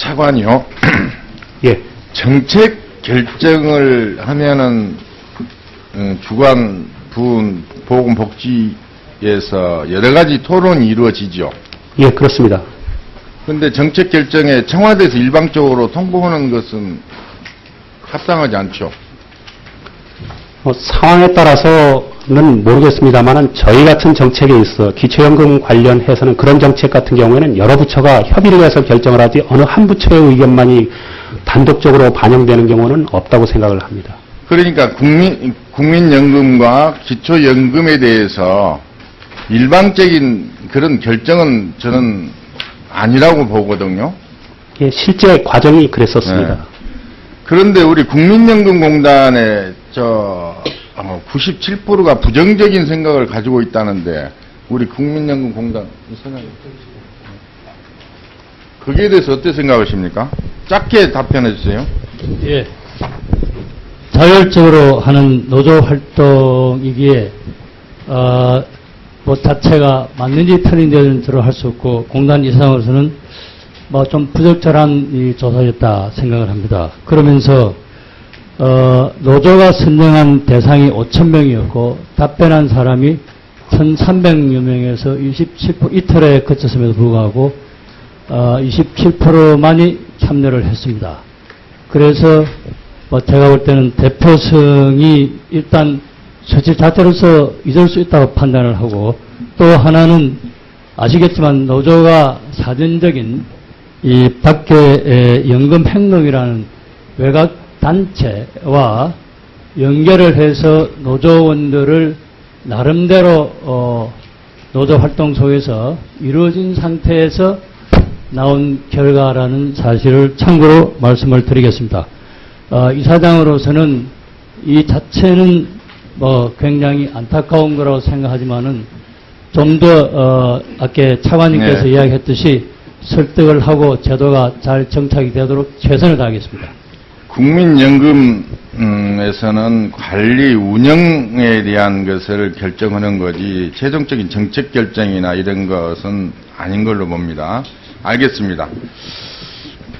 차관이요. 예. 정책 결정을 하면은 주관 부문 보건복지에서 여러 가지 토론이 이루어지죠. 예, 그렇습니다. 그런데 정책 결정에 청와대에서 일방적으로 통보하는 것은 합당하지 않죠. 상황에 따라서는 모르겠습니다만은 저희 같은 정책에 있어 기초연금 관련해서는 그런 정책 같은 경우에는 여러 부처가 협의를 해서 결정을 하지 어느 한 부처의 의견만이 단독적으로 반영되는 경우는 없다고 생각을 합니다. 그러니까 국민연금과 기초연금에 대해서 일방적인 그런 결정은 저는 아니라고 보거든요. 예, 실제 과정이 그랬었습니다. 네. 그런데 우리 국민연금공단의 97%가 부정적인 생각을 가지고 있다는데 우리 국민연금공단 이사장님 거기에 대해서 어떻게 생각하십니까? 짧게 답변해 주세요. 예. 자율적으로 하는 노조 활동이기에 뭐 자체가 맞는지 틀린지는 저로 할 수 없고 공단 이상으로서는 뭐 좀 부적절한 이 조사였다 생각을 합니다. 그러면서 노조가 선정한 대상이 5,000명이었고 답변한 사람이 1,300여 명에서 27% 이틀에 그쳤음에도 불구하고 27%만이 참여를 했습니다. 그래서 뭐 제가 볼 때는 대표성이 일단 조직 자체로서 잊을 수 있다고 판단을 하고 또 하나는 아시겠지만 노조가 사전적인 이 밖에 연금 횡령이라는 외곽 단체와 연결을 해서 노조원들을 나름대로 노조 활동 속에서 이루어진 상태에서 나온 결과라는 사실을 참고로 말씀을 드리겠습니다. 이사장으로서는 이 자체는 뭐 굉장히 안타까운 거라고 생각하지만은 좀 더 아까 차관님께서 네. 이야기했듯이 설득을 하고 제도가 잘 정착이 되도록 최선을 다하겠습니다. 국민연금에서는 관리 운영에 대한 것을 결정하는 거지 최종적인 정책 결정이나 이런 것은 아닌 걸로 봅니다. 알겠습니다.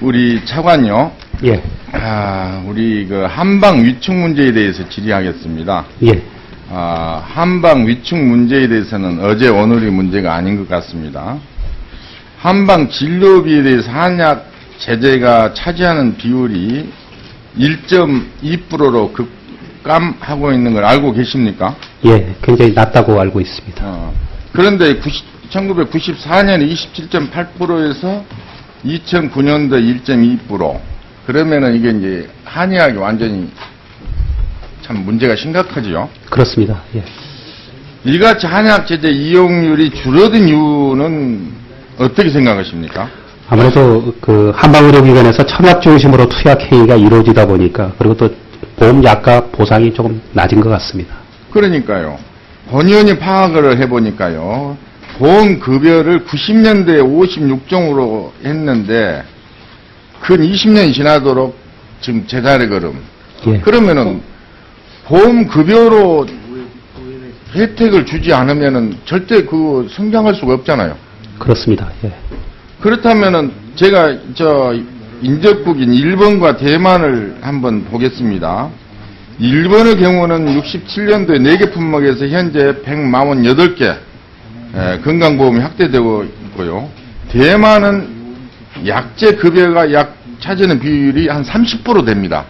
우리 차관요. 예. 우리 그 한방 위축 문제에 대해서 질의하겠습니다. 예. 한방 위축 문제에 대해서는 어제 오늘이 문제가 아닌 것 같습니다. 한방 진료비에 대해서 한약 제재가 차지하는 비율이 1.2%로 급감하고 있는 걸 알고 계십니까? 예, 굉장히 낮다고 알고 있습니다. 그런데 1994년에 27.8%에서 2009년도 1.2%. 그러면은 이게 이제 한의학이 완전히 참 문제가 심각하지요. 그렇습니다. 예. 이같이 한의학 제재 이용률이 줄어든 이유는 어떻게 생각하십니까? 아무래도 그 한방의료기관에서 청약 중심으로 투약 행위가 이루어지다 보니까 그리고 또 보험약가 보상이 조금 낮은 것 같습니다. 그러니까요. 본의원이 파악을 해보니까요. 보험급여를 90년대에 56종으로 했는데 근 20년이 지나도록 지금 제자리 걸음. 예. 그러면은 보험급여로 혜택을 주지 않으면은 절대 그 성장할 수가 없잖아요. 그렇습니다. 예. 그렇다면은 제가 인접국인 일본과 대만을 한번 보겠습니다. 일본의 경우는 67년도에 4개 품목에서 현재 148개 건강보험이 확대되고 있고요. 대만은 약제 급여가 차지하는 비율이 한 30% 됩니다.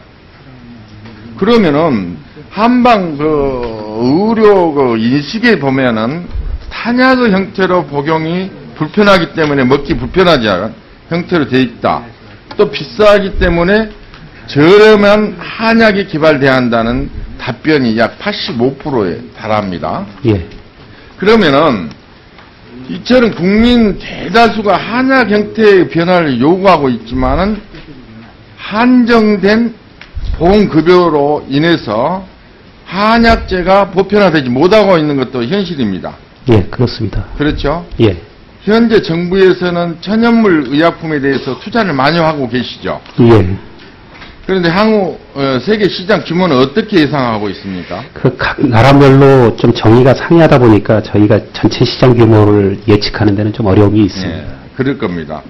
그러면은 한방 의료 인식에 보면은 탄약의 형태로 복용이 불편하기 때문에 먹기 불편하지 않은 형태로 되어 있다. 또 비싸기 때문에 저렴한 한약이 개발돼야 한다는 답변이 약 85%에 달합니다. 예. 그러면은 이처럼 국민 대다수가 한약 형태의 변화를 요구하고 있지만은 한정된 보험급여로 인해서 한약제가 보편화되지 못하고 있는 것도 현실입니다. 예, 그렇습니다. 그렇죠? 예. 현재 정부에서는 천연물 의약품에 대해서 투자를 많이 하고 계시죠. 예. 그런데 향후 세계 시장 규모는 어떻게 예상하고 있습니까? 그 각 나라별로 좀 정의가 상이하다 보니까 저희가 전체 시장 규모를 예측하는 데는 좀 어려움이 있습니다. 네, 그럴 겁니다.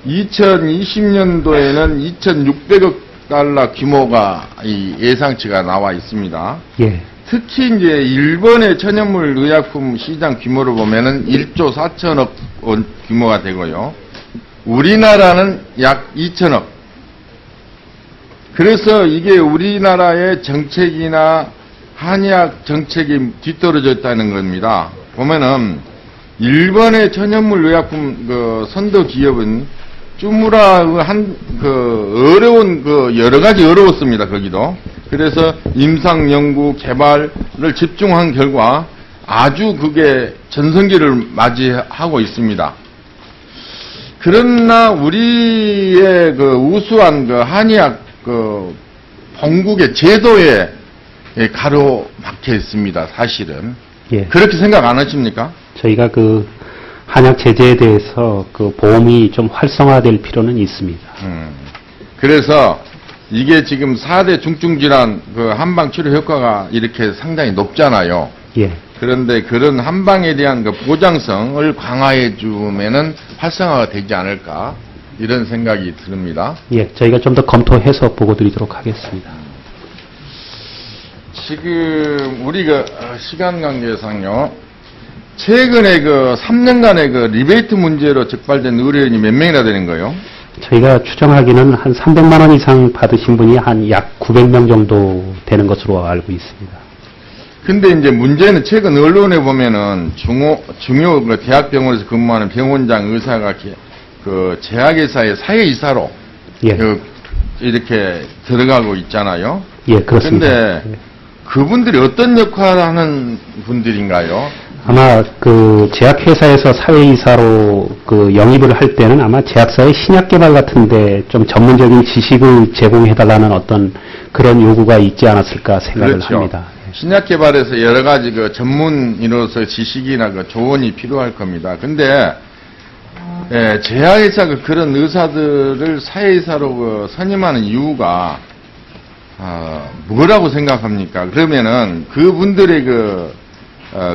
2020년도에는 2,600억 달러 규모가 이 예상치가 나와 있습니다. 예. 특히 이제 일본의 천연물 의약품 시장 규모를 보면은 1조 4천억 원 규모가 되고요. 우리나라는 약 2천억. 그래서 이게 우리나라의 정책이나 한의학 정책이 뒤떨어져 있다는 겁니다. 보면은 일본의 천연물 의약품 그 선도 기업은 쭈무라 어려운 여러 가지 어려웠습니다. 거기도. 그래서 임상 연구 개발을 집중한 결과 아주 그게 전성기를 맞이하고 있습니다. 그러나 우리의 그 우수한 그 한의학 그 본국의 제도에 가로막혀 있습니다. 사실은. 예. 그렇게 생각 안 하십니까? 저희가 그 한약 제재에 대해서 그 보험이 좀 활성화될 필요는 있습니다. 그래서 이게 지금 4대 중증질환 그 한방 치료 효과가 이렇게 상당히 높잖아요. 예. 그런데 그런 한방에 대한 그 보장성을 강화해 주면은 활성화가 되지 않을까 이런 생각이 듭니다. 예. 저희가 좀 더 검토해서 보고 드리도록 하겠습니다. 지금 우리가 시간 관계상요. 최근에 그 3년간의 그 리베이트 문제로 적발된 의료인이 몇 명이나 되는 거예요? 저희가 추정하기는 한 300만 원 이상 받으신 분이 한 약 900명 정도 되는 것으로 알고 있습니다. 근데 이제 문제는 최근 언론에 보면은 중요 그 대학병원에서 근무하는 병원장 의사가 그 제약회사의 사회이사로 예. 이렇게 들어가고 있잖아요. 예, 그렇습니다. 근데 예. 그분들이 어떤 역할을 하는 분들인가요? 아마 그 제약회사에서 사회이사로 그 영입을 할 때는 아마 제약사의 신약 개발 같은데 좀 전문적인 지식을 제공해달라는 어떤 그런 요구가 있지 않았을까 생각을 그렇죠. 합니다. 신약 개발에서 여러 가지 그 전문인으로서 지식이나 그 조언이 필요할 겁니다. 근데 제약회사가 그런 의사들을 사회이사로 그 선임하는 이유가 뭐라고 생각합니까? 그러면은 그분들의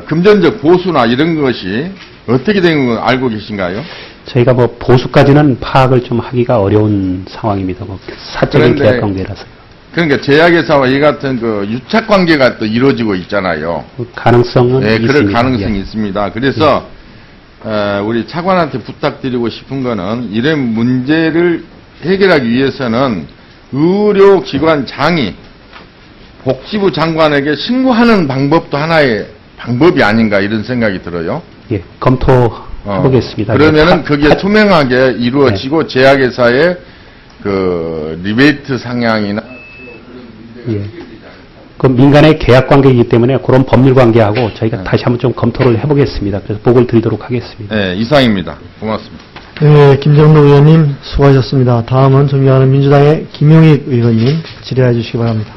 금전적 보수나 이런 것이 어떻게 되는 걸 알고 계신가요? 저희가 뭐 보수까지는 파악을 좀 하기가 어려운 상황입니다. 뭐 사적인 그런데 계약 관계라서. 그러니까 제약회사와 이 같은 그 유착 관계가 또 이루어지고 있잖아요. 그 가능성은 네, 있습니다. 그럴 가능성이 예. 있습니다. 그래서 우리 차관한테 부탁드리고 싶은 거는 이런 문제를 해결하기 위해서는 의료기관장이 복지부 장관에게 신고하는 방법도 하나의 방법이 아닌가 이런 생각이 들어요. 예, 검토해보겠습니다. 그러면은 그게 투명하게 이루어지고 제약회사의 그 리베이트 상향이나 예. 그 민간의 계약 관계이기 때문에 그런 법률 관계하고 저희가 다시 한번 좀 검토를 해보겠습니다. 그래서 보고를 드리도록 하겠습니다. 네, 이상입니다. 고맙습니다. 네, 김정도 의원님 수고하셨습니다. 다음은 존경하는 민주당의 김용익 의원님 질의해 주시기 바랍니다.